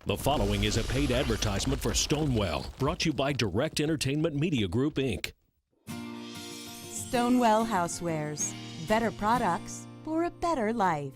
The following is a paid advertisement for Stonewell, brought to you by Direct Entertainment Media Group, Inc. Stonewell Housewares. Better products for a better life.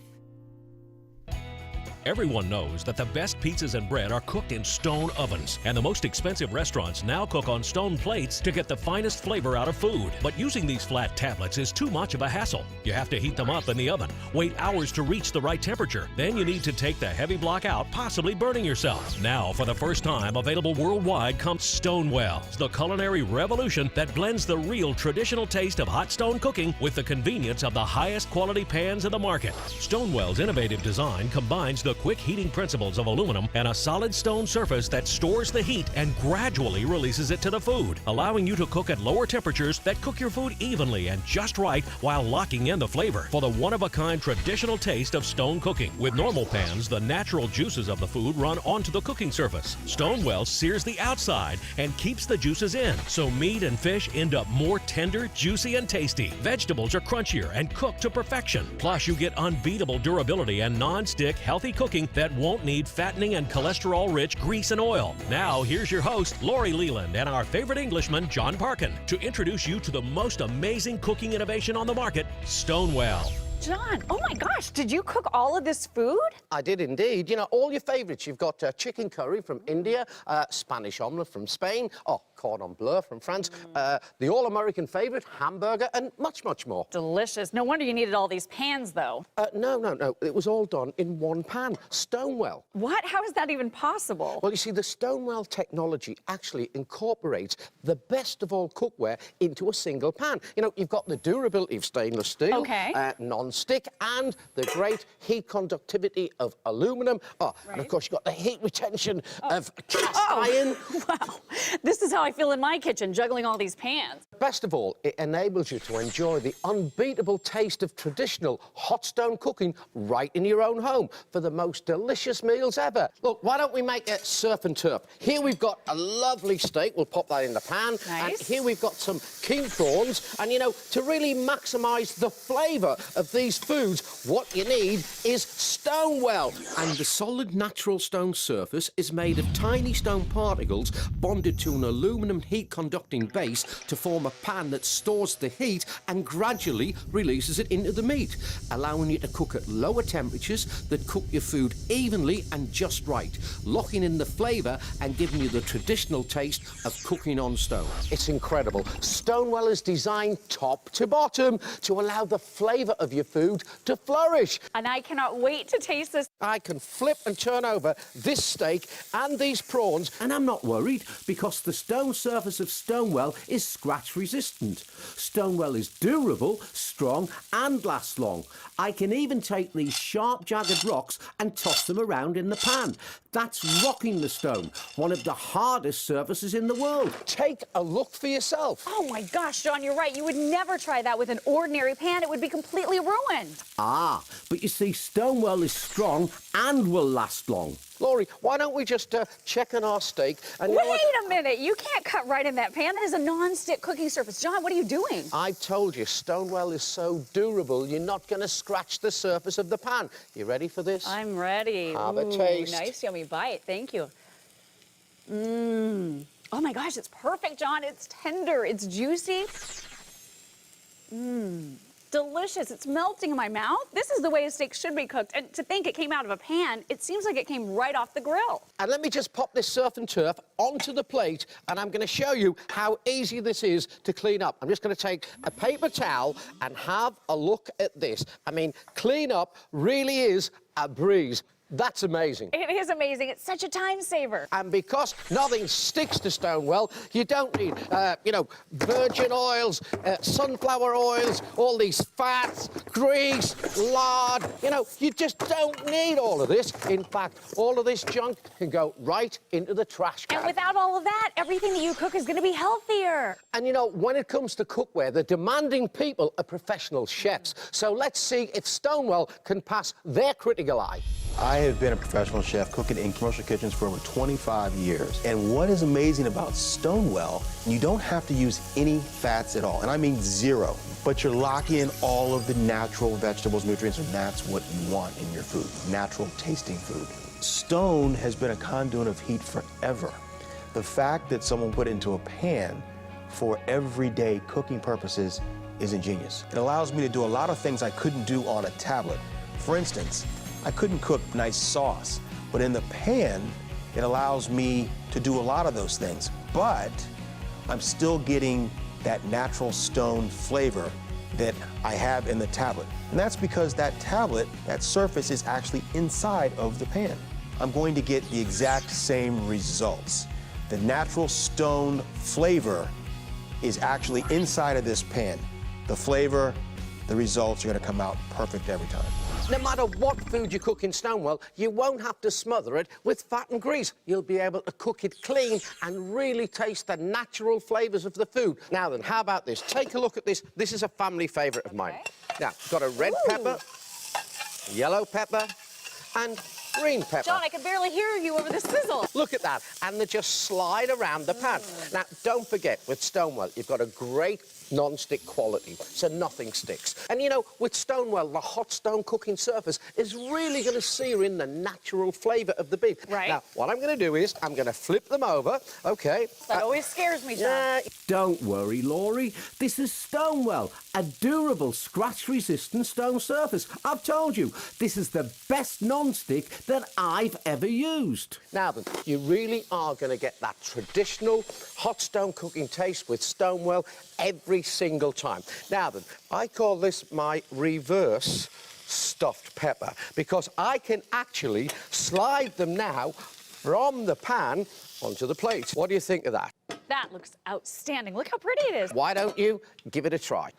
Everyone knows that the best pizzas and bread are cooked in stone ovens, and the most expensive restaurants now cook on stone plates to get the finest flavor out of food. But using these flat tablets is too much of a hassle. You have to heat them up in the oven, wait hours to reach the right temperature. Then you need to take the heavy block out, possibly burning yourself. Now, for the first time, available worldwide comes Stonewell, the culinary revolution that blends the real traditional taste of hot stone cooking with the convenience of the highest quality pans in the market. Stonewell's innovative design combines the quick heating principles of aluminum and a solid stone surface that stores the heat and gradually releases it to the food, allowing you to cook at lower temperatures that cook your food evenly and just right while locking in the flavor for the one-of-a-kind traditional taste of stone cooking. With normal pans, the natural juices of the food run onto the cooking surface. Stonewell sears the outside and keeps the juices in, so meat and fish end up more tender, juicy, and tasty. Vegetables are crunchier and cooked to perfection. Plus, you get unbeatable durability and non-stick, healthy cooking that won't need fattening and cholesterol-rich grease and oil. Now, here's your host, Lori Leland, and our favorite Englishman, John Parkin, to introduce you to the most amazing cooking innovation on the market, Stonewell. John, oh my gosh, did you cook all of this food? I did indeed. You know, all your favourites. You've got chicken curry from India, Spanish omelette from Spain, cordon bleu from France, the all-American favourite, hamburger, and much, much more. Delicious. No wonder you needed all these pans, though. No. It was all done in one pan. Stonewell. What? How is that even possible? Well, you see, the Stonewell technology actually incorporates the best of all cookware into a single pan. You know, you've got the durability of stainless steel, non-stick, and the great heat conductivity of aluminum. And of course, you've got the heat retention of cast iron. Wow. This is how I feel in my kitchen, juggling all these pans. Best of all, it enables you to enjoy the unbeatable taste of traditional hot stone cooking right in your own home for the most delicious meals ever. Look, why don't we make it surf and turf? Here we've got a lovely steak. We'll pop that in the pan. Nice. And here we've got some king prawns. And, you know, to really maximise the flavour of these foods, what you need is Stonewell. And the solid natural stone surface is made of tiny stone particles bonded to an aluminum heat-conducting base to form a pan that stores the heat and gradually releases it into the meat, allowing you to cook at lower temperatures that cook your food evenly and just right, locking in the flavour and giving you the traditional taste of cooking on stone. It's incredible. Stonewell is designed top to bottom to allow the flavour of your food to flourish. And I cannot wait to taste this. I can flip and turn over this steak and these prawns, and I'm not worried because the stone surface of Stonewell is scratch resistant. Stonewell is durable, strong, and lasts long. I can even take these sharp, jagged rocks and toss them around in the pan. That's rocking the stone, one of the hardest surfaces in the world. Take a look for yourself. Oh my gosh, John, you're right. You would never try that with an ordinary pan. It would be completely ruined. But you see, Stonewell is strong and will last long. Laurie, why don't we just check on our steak? And Wait a minute. You can't cut right in that pan. That is a non-stick cooking surface. John, what are you doing? I told you, Stonewell is so durable, you're not going to scratch the surface of the pan. You ready for this? I'm ready. Have a taste. Nice, yummy bite. Thank you. Oh my gosh, it's perfect, John. It's tender. It's juicy. Delicious. It's melting in my mouth. This is the way a steak should be cooked. And to think it came out of a pan, it seems like it came right off the grill. And let me just pop this surf and turf onto the plate, and I'm going to show you how easy this is to clean up. I'm just going to take a paper towel and have a look at this. I mean, clean up really is a breeze. That's amazing. It is amazing. It's such a time saver. And because nothing sticks to Stonewell, you don't need, virgin oils, sunflower oils, all these fats, grease, lard. You know, you just don't need all of this. In fact, all of this junk can go right into the trash can. And without all of that, everything that you cook is going to be healthier. And, you know, when it comes to cookware, the demanding people are professional chefs. So let's see if Stonewell can pass their critical eye. I have been a professional chef cooking in commercial kitchens for over 25 years. And what is amazing about Stonewell, you don't have to use any fats at all, and I mean zero. But you're locking in all of the natural vegetables, nutrients, and that's what you want in your food, natural tasting food. stone has been a conduit of heat forever. The fact that someone put it into a pan for everyday cooking purposes is ingenious. It allows me to do a lot of things I couldn't do on a tablet. For instance, I couldn't cook nice sauce, but in the pan, it allows me to do a lot of those things. But I'm still getting that natural stone flavor that I have in the tablet. And that's because that tablet, that surface, is actually inside of the pan. I'm going to get the exact same results. The natural stone flavor is actually inside of this pan. The flavor, the results are going to come out perfect every time. No matter what food you cook in Stonewell, you won't have to smother it with fat and grease. You'll be able to cook it clean and really taste the natural flavours of the food. Now then, how about this? Take a look at this. This is a family favourite of mine. Now, got a red pepper, yellow pepper, and green pepper. John, I can barely hear you over the sizzle. Look at that. And they just slide around the pan. Now, don't forget, with Stonewell, you've got a great non-stick quality, so nothing sticks. And you know, with Stonewell, the hot stone cooking surface is really going to sear in the natural flavour of the beef. Right. Now, what I'm going to do is I'm going to flip them over. OK. That always scares me, John. Don't worry, Laurie. This is Stonewell, a durable, scratch-resistant stone surface. I've told you, this is the best non-stick that I've ever used. Now then, you really are going to get that traditional hot stone cooking taste with Stonewell every single time. Now then, I call this my reverse stuffed pepper because I can actually slide them now from the pan onto the plate. What do you think of that? That looks outstanding. Look how pretty it is. Why don't you give it a try?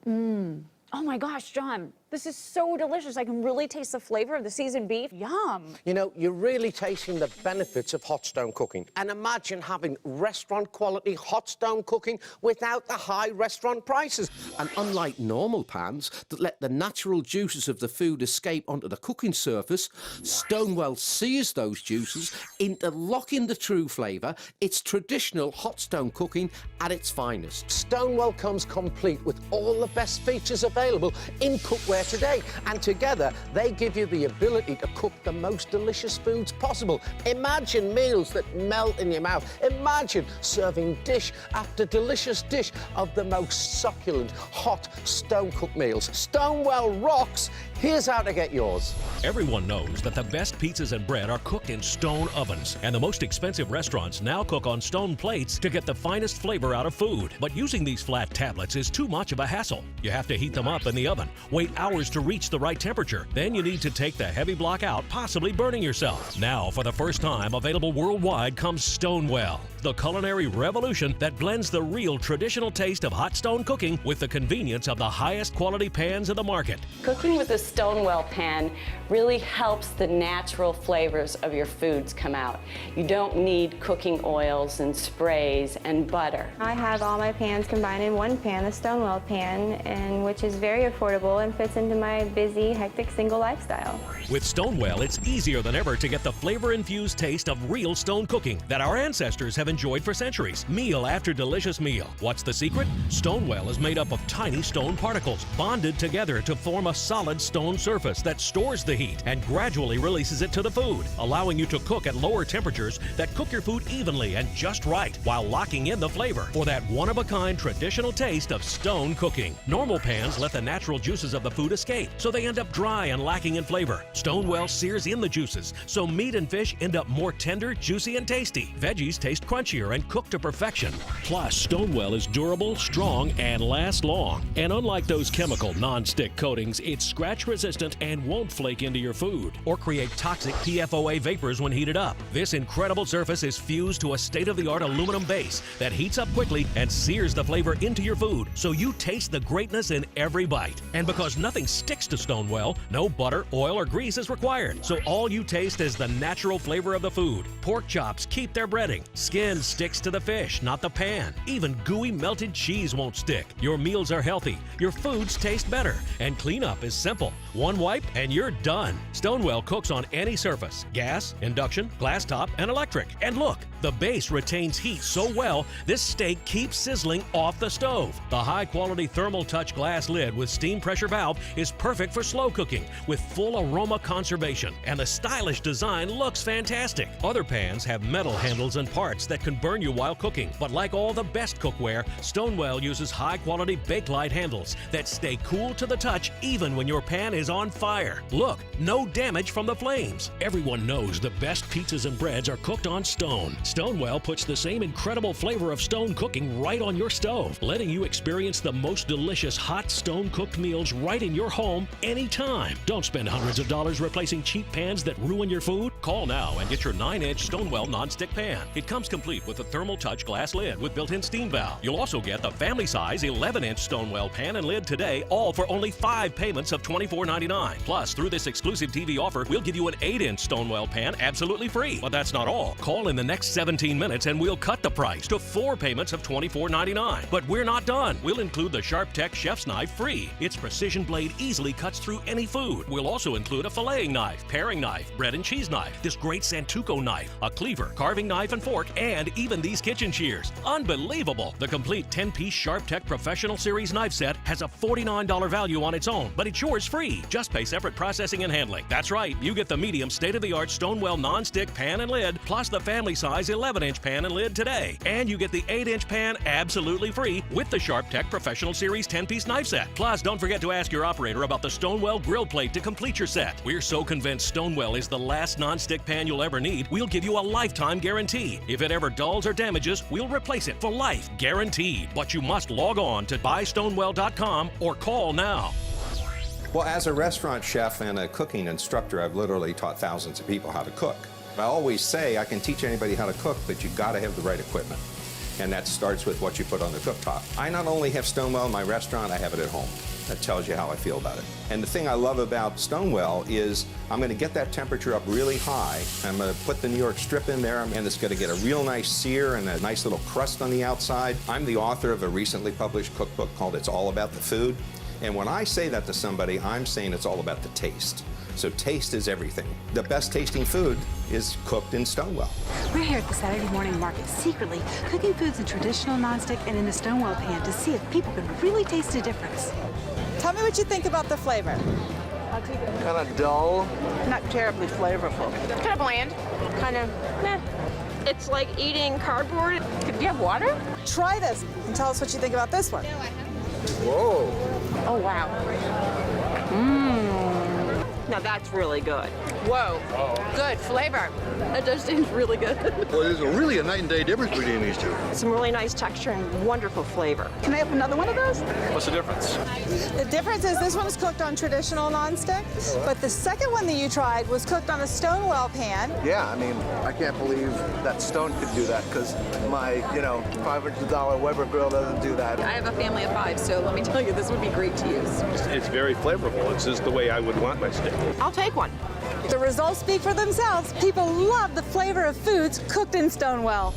Oh my gosh, John, this is so delicious. I can really taste the flavor of the seasoned beef. Yum. You know, you're really tasting the benefits of hot stone cooking. And imagine having restaurant quality hot stone cooking without the high restaurant prices. And unlike normal pans that let the natural juices of the food escape onto the cooking surface, Stonewell sears those juices into locking the true flavour. It's traditional hot stone cooking at its finest. Stonewell comes complete with all the best features available in cookware today, and together they give you the ability to cook the most delicious foods possible. Imagine meals that melt in your mouth. Imagine serving dish after delicious dish of the most succulent, hot, stone-cooked meals. Stonewell rocks. Here's how to get yours. Everyone knows that the best pizzas and bread are cooked in stone ovens, and the most expensive restaurants now cook on stone plates to get the finest flavor out of food. But using these flat tablets is too much of a hassle. You have to heat them up in the oven, wait hours to reach the right temperature. Then you need to take the heavy block out, possibly burning yourself. Now, for the first time, available worldwide comes Stonewell, the culinary revolution that blends the real traditional taste of hot stone cooking with the convenience of the highest quality pans in the market. Cooking with a Stonewell pan really helps the natural flavors of your foods come out. You don't need cooking oils and sprays and butter. I have all my pans combined in one pan, a Stonewell pan, and which is very affordable and fits into my busy, hectic single lifestyle. With Stonewell, it's easier than ever to get the flavor-infused taste of real stone cooking that our ancestors have enjoyed for centuries, meal after delicious meal. What's the secret? Stonewell is made up of tiny stone particles bonded together to form a solid stone surface that stores the heat and gradually releases it to the food, allowing you to cook at lower temperatures that cook your food evenly and just right while locking in the flavor for that one-of-a-kind traditional taste of stone cooking. Normal pans let the natural juices of the food escape, so they end up dry and lacking in flavor. Stonewell sears in the juices, so meat and fish end up more tender, juicy, and tasty. Veggies taste crunchier and cooked to perfection. Plus, Stonewell is durable, strong, and lasts long. And unlike those chemical non-stick coatings, it's scratch-resistant and won't flake into your food or create toxic PFOA vapors when heated up. This incredible surface is fused to a state-of-the-art aluminum base that heats up quickly and sears the flavor into your food, so you taste the greatness in every bite. And because nothing sticks to Stonewell, no butter, oil, or grease is required, so all you taste is the natural flavor of the food. Pork chops keep their breading. Skin sticks to the fish, not the pan. Even gooey melted cheese won't stick. Your meals are healthy, your foods taste better, and cleanup is simple. One wipe and you're done. Stonewell cooks on any surface: gas, induction, glass top, and electric. And look, the base retains heat so well, this steak keeps sizzling off the stove. The high-quality thermal touch glass lid with steam pressure valve is perfect for slow cooking with full aroma conservation, and the stylish design looks fantastic. Other pans have metal handles and parts that can burn you while cooking, but like all the best cookware, Stonewell uses high-quality Bakelite handles that stay cool to the touch even when your pan is on fire. Look, no damage from the flames. Everyone knows the best pizzas and breads are cooked on stone. Stonewell puts the same incredible flavor of stone cooking right on your stove, letting you experience the most delicious hot stone-cooked meals right in your home anytime. Don't spend hundreds of dollars replacing cheap pans that ruin your food. Call now and get your 9-inch Stonewell nonstick pan. It comes complete with a thermal touch glass lid with built-in steam valve. You'll also get the family-size 11-inch Stonewell pan and lid today, all for only 5 payments of $24.99. Plus, through this exclusive TV offer, we'll give you an 8-inch Stonewell pan absolutely free. But that's not all. Call in the next 17 minutes and we'll cut the price to 4 payments of $24.99. But we're not done. We'll include the SharpTech Chef's Knife free. Its precision blade easily cuts through any food. We'll also include a filleting knife, paring knife, bread and cheese knife, this great Santuco knife, a cleaver, carving knife and fork, and even these kitchen shears. Unbelievable! The complete 10-piece SharpTech Professional Series knife set has a $49 value on its own, but it's yours free. Just pay separate processing and handling. That's right, you get the medium state-of-the-art Stonewell non-stick pan and lid, plus the family-size 11-inch pan and lid today. And you get the 8-inch pan absolutely free with the SharpTech Professional Series 10-piece knife set. Plus, don't forget to ask your operator about the Stonewell grill plate to complete your set. We're so convinced Stonewell is the last non-stick pan you'll ever need, we'll give you a lifetime guarantee. If it ever dulls or damages, we'll replace it for life, guaranteed. But you must log on to buystonewell.com or call now. Well, as a restaurant chef and a cooking instructor, I've literally taught thousands of people how to cook. I always say I can teach anybody how to cook, but you've got to have the right equipment. And that starts with what you put on the cooktop. I not only have Stonewell in my restaurant, I have it at home. That tells you how I feel about it. And the thing I love about Stonewell is I'm going to get that temperature up really high. I'm going to put the New York strip in there, and it's going to get a real nice sear and a nice little crust on the outside. I'm the author of a recently published cookbook called It's All About the Food. And when I say that to somebody, I'm saying it's all about the taste. So taste is everything. The best tasting food is cooked in Stonewell. We're here at the Saturday morning market, secretly cooking foods in traditional nonstick and in the Stonewell pan to see if people can really taste a difference. Tell me what you think about the flavor. Kind of dull. Not terribly flavorful. Kind of bland. Kind of meh. It's like eating cardboard. Do you have water? Try this and tell us what you think about this one. Whoa. Oh, wow. Now that's really good. Whoa. Good flavor. That does taste really good. Well, there's really a night and day difference between these two. Some really nice texture and wonderful flavor. Can I have another one of those? What's the difference? The difference is this one is cooked on traditional nonstick, but the second one that you tried was cooked on a Stonewell pan. Yeah, I mean, I can't believe that Stone could do that because my, $500 Weber grill doesn't do that. I have a family of 5, so let me tell you, this would be great to use. It's very flavorful. It's just the way I would want my steak. I'll take one. The results speak for themselves. People love the flavor of foods cooked in Stonewell.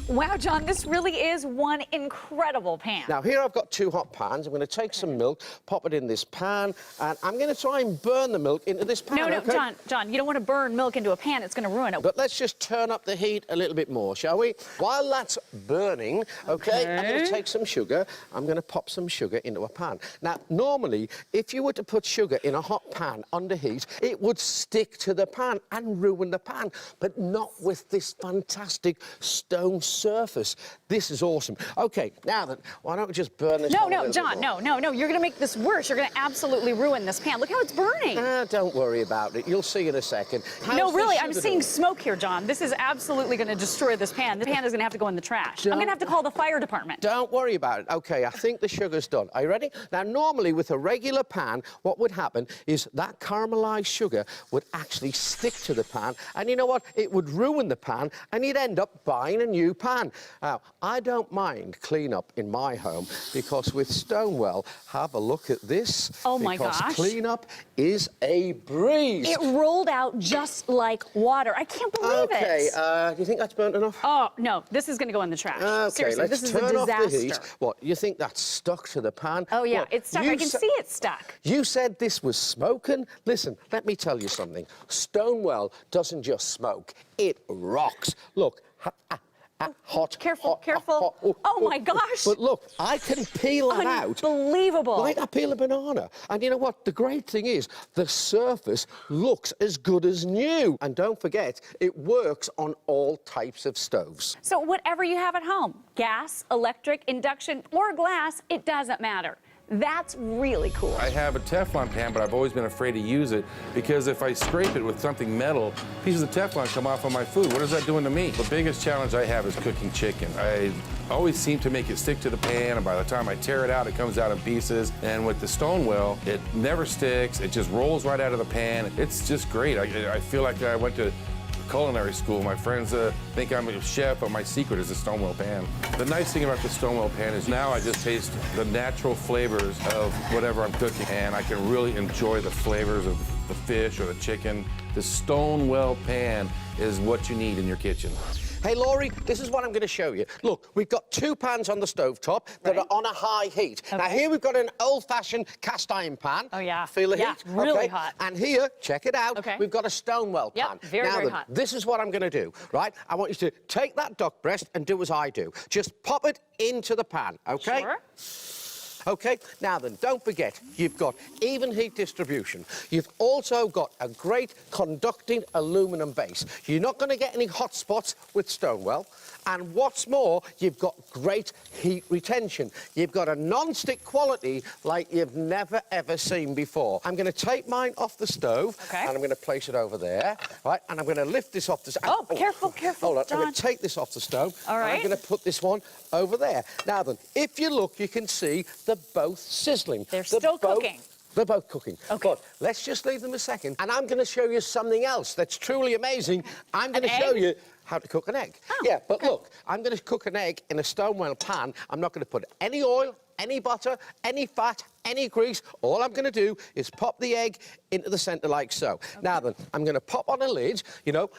Wow, John, this really is one incredible pan. Now, here I've got 2 hot pans. I'm going to take some milk, pop it in this pan, and I'm going to try and burn the milk into this pan. No, okay? John, you don't want to burn milk into a pan. It's going to ruin it. But let's just turn up the heat a little bit more, shall we? While that's burning, okay, I'm going to take some sugar. I'm going to pop some sugar into a pan. Now, normally, if you were to put sugar in a hot pan under heat, it would stick to the pan and ruin the pan, but not with this fantastic stone surface. This is awesome. Okay, now then, why don't we just burn this? No, John, no. You're going to make this worse. You're going to absolutely ruin this pan. Look how it's burning. Don't worry about it. You'll see in a second. No, really, I'm seeing smoke here, John. This is absolutely going to destroy this pan. The pan is going to have to go in the trash. I'm going to have to call the fire department. Don't worry about it. Okay, I think the sugar's done. Are you ready? Now, normally with a regular pan, what would happen is that caramelized sugar would actually stick to the pan, and you know what? It would ruin the pan, and you'd end up buying a new pan. Now, I don't mind clean-up in my home because with Stonewell, have a look at this. Oh, my gosh. Because clean-up is a breeze. It rolled out just like water. I can't believe it. Okay, do you think that's burnt enough? Oh, no, this is going to go in the trash. Okay, Seriously, let's this is a turn off the disaster. heat. What, you think that's stuck to the pan? Oh, yeah, What, it's stuck. I can see it's stuck. You said this was smoking? Listen, let me tell you something. Stonewell doesn't just smoke, it rocks. Look, hot. Careful, hot, careful. hot. Oh, my gosh. But look, I can peel that out. Unbelievable. Like I peel a banana. And you know what? The great thing is, the surface looks as good as new. And don't forget, it works on all types of stoves. So whatever you have at home, gas, electric, induction, or glass, it doesn't matter. That's really cool. I have a Teflon pan, but I've always been afraid to use it because if I scrape it with something metal, pieces of Teflon come off on my food. What is that doing to me? The biggest challenge I have is cooking chicken. I always seem to make it stick to the pan, and by the time I tear it out, it comes out in pieces. And with the Stonewell, it never sticks. It just rolls right out of the pan. It's just great. I feel like I went to culinary school. My friends think I'm a chef, but my secret is the Stonewell pan. The nice thing about the Stonewell pan is now I just taste the natural flavors of whatever I'm cooking, and I can really enjoy the flavors of the fish or the chicken. The Stonewell pan is what you need in your kitchen. Hey, Laurie, this is what I'm going to show you. Look, we've got 2 pans on the stovetop that are on a high heat. Okay. Now, here we've got an old-fashioned cast iron pan. Oh, yeah. Feel the heat? Really hot. And here, check it out, okay. We've got a Stonewell pan. Very, now, very hot. This is what I'm going to do, right? I want you to take that duck breast and do as I do. Just pop it into the pan, OK? Sure. OK, now then, don't forget, you've got even heat distribution. You've also got a great conducting aluminum base. You're not going to get any hot spots with Stonewell. And what's more, you've got great heat retention. You've got a non-stick quality like you've never, ever seen before. I'm going to take mine off the stove, and I'm going to place it over there, right? And I'm going to lift this off the stove. Oh, careful, careful, Hold on, John. I'm going to take this off the stove. All right. And I'm going to put this one over there. Now then, if you look, you can see they're both sizzling. They're still cooking. They're both cooking. Okay. But let's just leave them a second. And I'm going to show you something else that's truly amazing. I'm going to show you how to cook an egg. Oh, yeah, but look, I'm going to cook an egg in a Stonewell pan. I'm not going to put any oil, any butter, any fat, any grease. All I'm going to do is pop the egg into the centre like so. Okay. Now then, I'm going to pop on a lid. You know,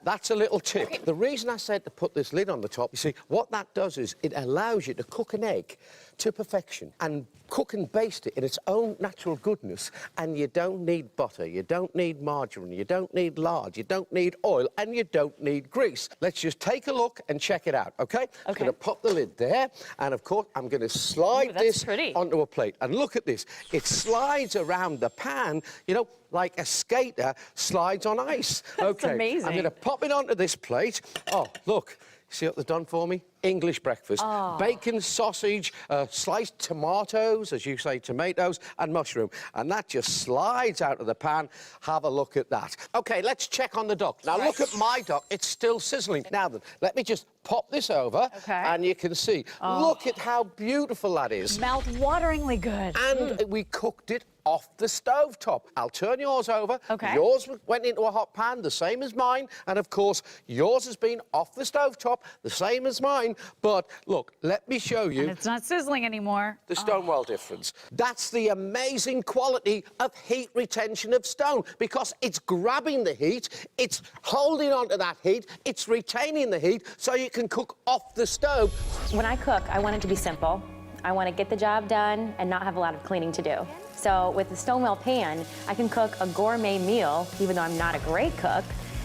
that's a little tip. Okay. The reason I said to put this lid on the top, you see, what that does is it allows you to cook an egg to perfection and cook and baste it in its own natural goodness, and you don't need butter, you don't need margarine, you don't need lard, you don't need oil, and you don't need grease. Let's just take a look and check it out, OK? I'm going to pop the lid there, and of course I'm going to slide this onto a plate. And look at this, it slides around the pan, you know, like a skater slides on ice. That's amazing. I'm going to pop it onto this plate. Oh, look. See what they've done for me? English breakfast. Oh. Bacon, sausage, sliced tomatoes, as you say, tomatoes, and mushroom. And that just slides out of the pan. Have a look at that. OK, let's check on the duck. Now, look at my duck. It's still sizzling. Now, then, let me just pop this over, and you can see. Look at how beautiful that is. Mouth-wateringly good. And we cooked it off the stovetop. I'll turn yours over. Okay. Yours went into a hot pan, the same as mine. And, of course, yours has been off the stovetop, the same as mine. But, look, let me show you... And it's not sizzling anymore. The Stonewell difference. That's the amazing quality of heat retention of stone, because it's grabbing the heat, it's holding on to that heat, it's retaining the heat, so you can cook off the stove. When I cook, I want it to be simple. I want to get the job done and not have a lot of cleaning to do. So with the Stonewell pan, I can cook a gourmet meal, even though I'm not a great cook,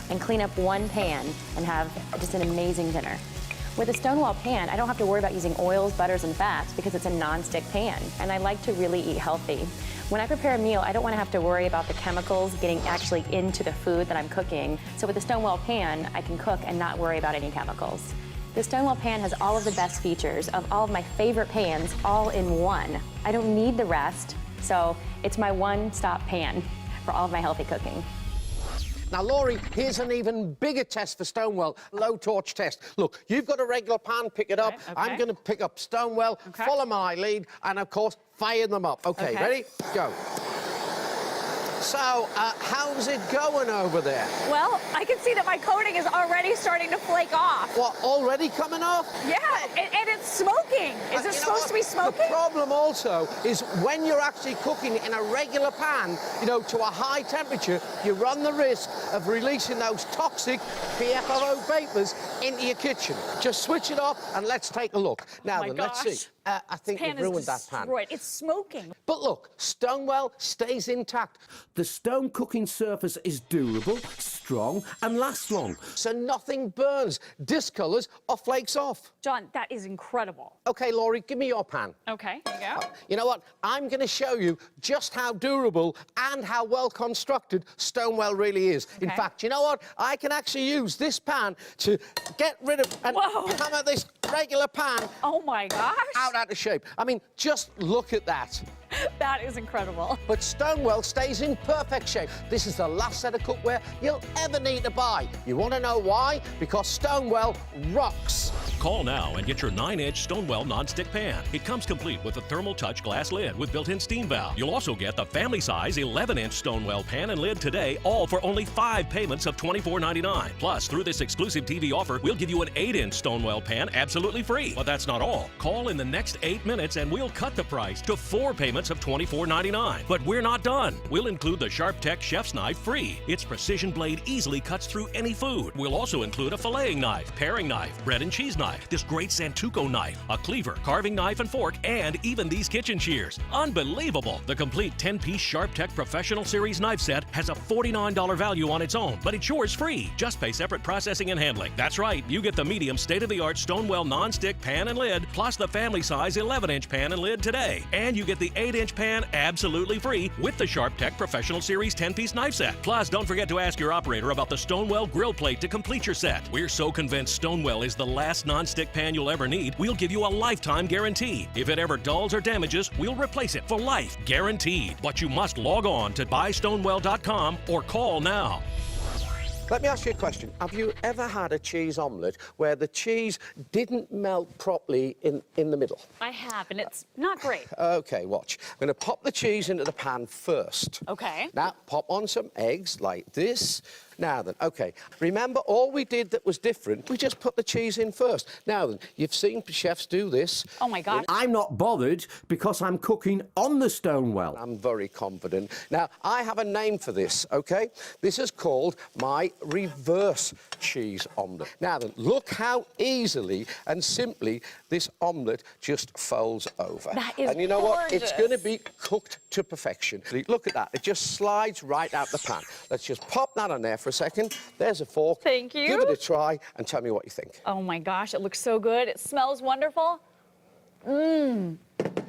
and clean up one pan and have just an amazing dinner. With a Stonewell pan, I don't have to worry about using oils, butters, and fats because it's a non-stick pan, and I like to really eat healthy. When I prepare a meal, I don't want to have to worry about the chemicals getting actually into the food that I'm cooking. So with the Stonewell pan, I can cook and not worry about any chemicals. The Stonewell pan has all of the best features of all of my favorite pans all in one. I don't need the rest, so it's my one-stop pan for all of my healthy cooking. Now, Laurie, here's an even bigger test for Stonewell, low torch test. Look, you've got a regular pan, pick it up. I'm going to pick up Stonewell, follow my lead, and, of course, fire them up. OK, ready? Go. So, how's it going over there? Well, I can see that my coating is already starting to flake off. What, already coming off? Yeah, and it's smoking. Is it supposed to be smoking? The problem also is when you're actually cooking in a regular pan, you know, to a high temperature, you run the risk of releasing those toxic PFOA vapors into your kitchen. Just switch it off and let's take a look. Now then, let's see. I think Pan you've ruined is that pan. destroyed. It's smoking. But look, Stonewell stays intact. The stone cooking surface is durable, strong, and lasts long. So nothing burns, discolours, or flakes off. John, that is incredible. OK, Laurie, give me your pan. Okay, there you go. You know what? I'm going to show you just how durable and how well constructed Stonewell really is. In fact, you know what? I can actually use this pan to get rid of and hammer this regular pan my gosh. out of shape. I mean, just look at that. That is incredible. But Stonewell stays in perfect shape. This is the last set of cookware you'll ever need to buy. You want to know why? Because Stonewell rocks. Call now and get your 9-inch Stonewell nonstick pan. It comes complete with a thermal touch glass lid with built-in steam valve. You'll also get the family size 11-inch Stonewell pan and lid today, all for only 5 payments of $24.99. Plus, through this exclusive TV offer, we'll give you an 8-inch Stonewell pan absolutely free. But that's not all. Call in the next 8 minutes and we'll cut the price to 4 payments of $24.99. But we're not done. We'll include the Sharp Tech Chef's Knife free. Its precision blade easily cuts through any food. We'll also include a filleting knife, paring knife, bread and cheese knife, this great Santuco knife, a cleaver, carving knife and fork, and even these kitchen shears. Unbelievable! The complete 10-piece Sharp Tech Professional Series knife set has a $49 value on its own, but it's yours free. Just pay separate processing and handling. That's right, you get the medium state-of-the-art Stonewell non-stick pan and lid, plus the family size 11-inch pan and lid today. And you get the 8-inch pan absolutely free with the Sharp Tech Professional Series 10-piece knife set. Plus, don't forget to ask your operator about the Stonewell grill plate to complete your set. We're so convinced Stonewell is the last non-stick pan you'll ever need, we'll give you a lifetime guarantee. If it ever dulls or damages, we'll replace it for life, guaranteed. But you must log on to buystonewell.com or call now. Let me ask you a question. Have you ever had a cheese omelette where the cheese didn't melt properly in the middle? I have, and it's not great. OK, watch. I'm going to pop the cheese into the pan first. OK. Now, pop on some eggs like this. Now then, OK, remember all we did that was different? We just put the cheese in first. Now then, you've seen chefs do this. Oh, my God. I'm not bothered because I'm cooking on the Stonewell. I'm very confident. Now, I have a name for this, OK? This is called my reverse cheese omelette. Now then, look how easily and simply this omelette just folds over. That is And you know what? It's gorgeous. going to be cooked to perfection. Look at that. It just slides right out the pan. Let's just pop that on there for a second. There's a fork. Thank you. Give it a try and tell me what you think. Oh my gosh, it looks so good. It smells wonderful. Mmm.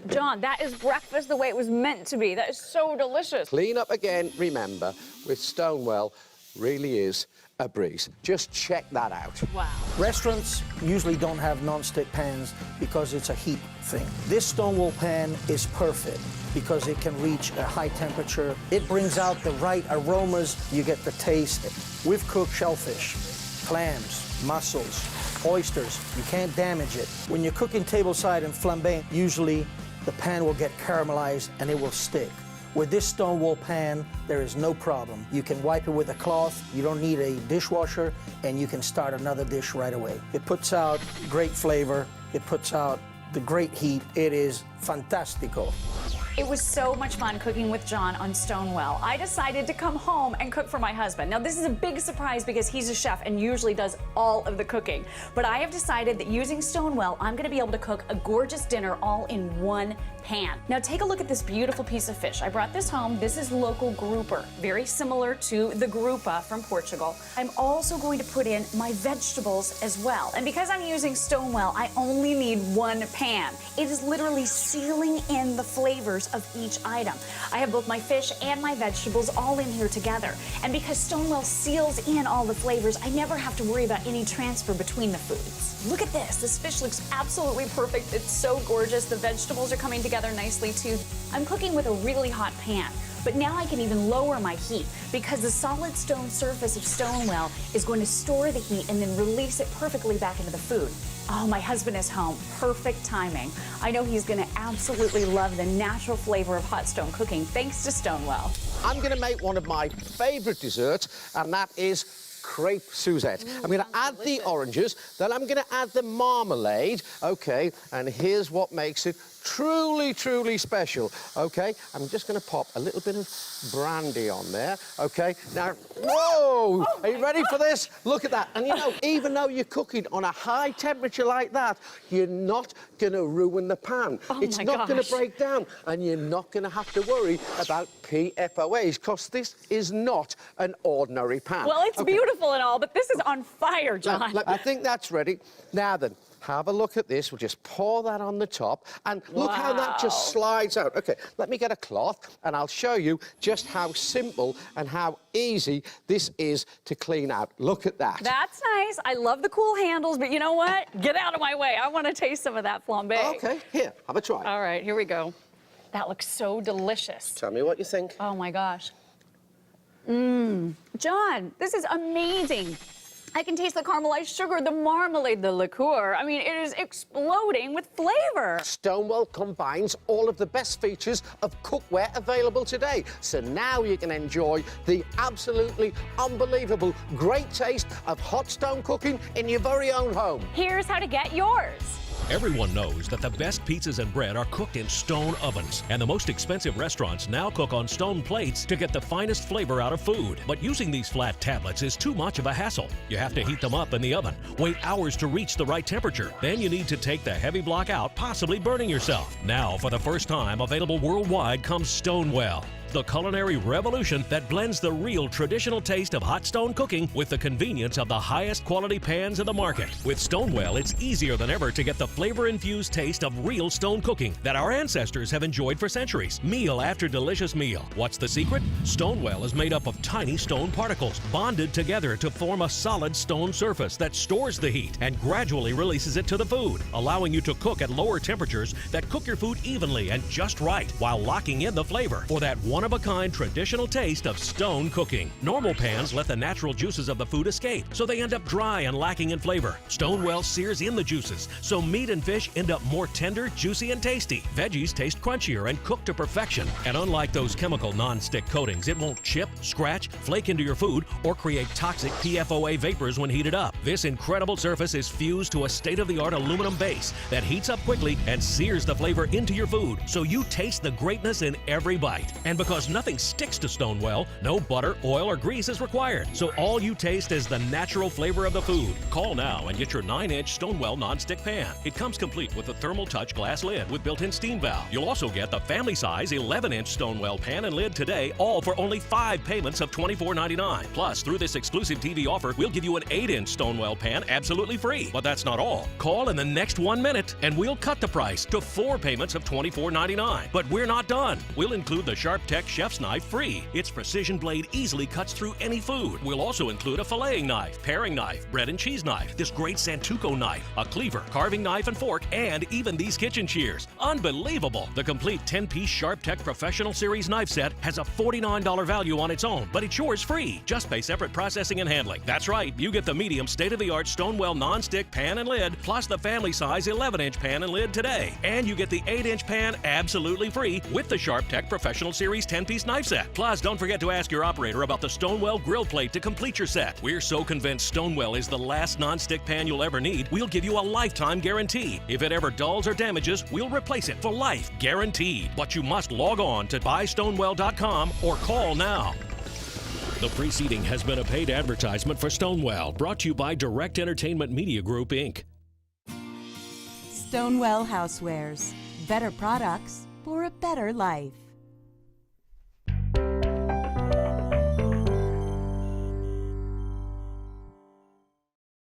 John, that is breakfast the way it was meant to be. That is so delicious. Clean up again, remember, with Stonewell really is a breeze. Just check that out. Wow. Restaurants usually don't have non-stick pans because it's a heat thing. This Stonewell pan is perfect because it can reach a high temperature. It brings out the right aromas. You get the taste. We've cooked shellfish, clams, mussels, oysters. You can't damage it. When you're cooking tableside and flambe, usually the pan will get caramelized and it will stick. With this Stonewell pan, there is no problem. You can wipe it with a cloth, you don't need a dishwasher, and you can start another dish right away. It puts out great flavor, it puts out the great heat. It is fantastico. It was so much fun cooking with John on Stonewell. I decided to come home and cook for my husband. Now, this is a big surprise because he's a chef and usually does all of the cooking. But I have decided that using Stonewell, I'm going to be able to cook a gorgeous dinner all in one pan. Now, take a look at this beautiful piece of fish. I brought this home. This is local grouper, very similar to the grupa from Portugal. I'm also going to put in my vegetables as well. And because I'm using Stonewell, I only need one pan. It is literally sealing in the flavors of each item. I have both my fish and my vegetables all in here together. And because Stonewell seals in all the flavors, I never have to worry about any transfer between the foods. Look at this. This fish looks absolutely perfect. It's so gorgeous. The vegetables are coming together nicely too. I'm cooking with a really hot pan. But now I can even lower my heat because the solid stone surface of Stonewell is going to store the heat and then release it perfectly back into the food. Oh, my husband is home. Perfect timing. I know he's going to absolutely love the natural flavor of hot stone cooking thanks to Stonewell. I'm going to make one of my favorite desserts, and that is crepe Suzette. I'm going to add the oranges, then I'm going to add the marmalade, okay, and here's what makes it truly, truly special, okay? I'm just going to pop a little bit of brandy on there, okay? Now, whoa! Are you ready for this? Look at that. And, you know, even though you're cooking on a high temperature like that, you're not going to ruin the pan. It's not going to break down, and you're not going to have to worry about PFOAs, because this is not an ordinary pan. Well, it's beautiful and all, but this is on fire, John. I think that's ready. Now then, have a look at this. We'll just pour that on the top, and look how that just slides out. Okay, let me get a cloth, and I'll show you just how simple and how easy this is to clean out. Look at that. That's nice. I love the cool handles, but you know what? Get out of my way. I want to taste some of that flambé. Okay, here, have a try. All right, here we go. That looks so delicious. Tell me what you think. Oh, my gosh. John, this is amazing. I can taste the caramelized sugar, the marmalade, the liqueur. I mean, it is exploding with flavor. Stonewell combines all of the best features of cookware available today. So now you can enjoy the absolutely unbelievable great taste of hot stone cooking in your very own home. Here's how to get yours. Everyone knows that the best pizzas and bread are cooked in stone ovens, and the most expensive restaurants now cook on stone plates to get the finest flavor out of food. But using these flat tablets is too much of a hassle. You have to heat them up in the oven, wait hours to reach the right temperature. Then you need to take the heavy block out, possibly burning yourself. Now, for the first time, available worldwide comes Stonewell, the culinary revolution that blends the real traditional taste of hot stone cooking with the convenience of the highest quality pans in the market. With Stonewell, it's easier than ever to get the flavor-infused taste of real stone cooking that our ancestors have enjoyed for centuries, meal after delicious meal. What's the secret? Stonewell is made up of tiny stone particles bonded together to form a solid stone surface that stores the heat and gradually releases it to the food, allowing you to cook at lower temperatures that cook your food evenly and just right while locking in the flavor for that one-of-a-kind traditional taste of stone cooking. Normal pans let the natural juices of the food escape, so they end up dry and lacking in flavor. Stonewell sears in the juices, so meat and fish end up more tender, juicy, and tasty. Veggies taste crunchier and cooked to perfection. And unlike those chemical non-stick coatings, it won't chip, scratch, flake into your food, or create toxic PFOA vapors when heated up. This incredible surface is fused to a state-of-the-art aluminum base that heats up quickly and sears the flavor into your food, so you taste the greatness in every bite. And because nothing sticks to Stonewell, no butter, oil, or grease is required, so all you taste is the natural flavor of the food. Call now and get your 9-inch Stonewell non-stick pan. It comes complete with a thermal touch glass lid with built-in steam valve. You'll also get the family-size 11-inch Stonewell pan and lid today, all for only 5 payments of $24.99. Plus, through this exclusive TV offer, we'll give you an 8-inch Stonewell pan absolutely free. But that's not all. Call in the next 1 minute, and we'll cut the price to 4 payments of $24.99. But we're not done. We'll include the Sharp Tech Chef's Knife free. Its precision blade easily cuts through any food. We'll also include a filleting knife, paring knife, bread and cheese knife, this great Santoku knife, a cleaver, carving knife and fork, and even these kitchen shears. Unbelievable! The complete 10-piece Sharp Tech Professional Series knife set has a $49 value on its own, but it's yours free. Just pay separate processing and handling. That's right, you get the medium state-of-the-art Stonewell non-stick pan and lid, plus the family-size 11-inch pan and lid today. And you get the 8-inch pan absolutely free with the Sharp Tech Professional Series 10-piece knife set. Plus, don't forget to ask your operator about the Stonewell grill plate to complete your set. We're so convinced Stonewell is the last non-stick pan you'll ever need, we'll give you a lifetime guarantee. If it ever dulls or damages, we'll replace it for life, guaranteed. But you must log on to buystonewell.com or call now. The preceding has been a paid advertisement for Stonewell, brought to you by Direct Entertainment Media Group, Inc. Stonewell Housewares. Better products for a better life.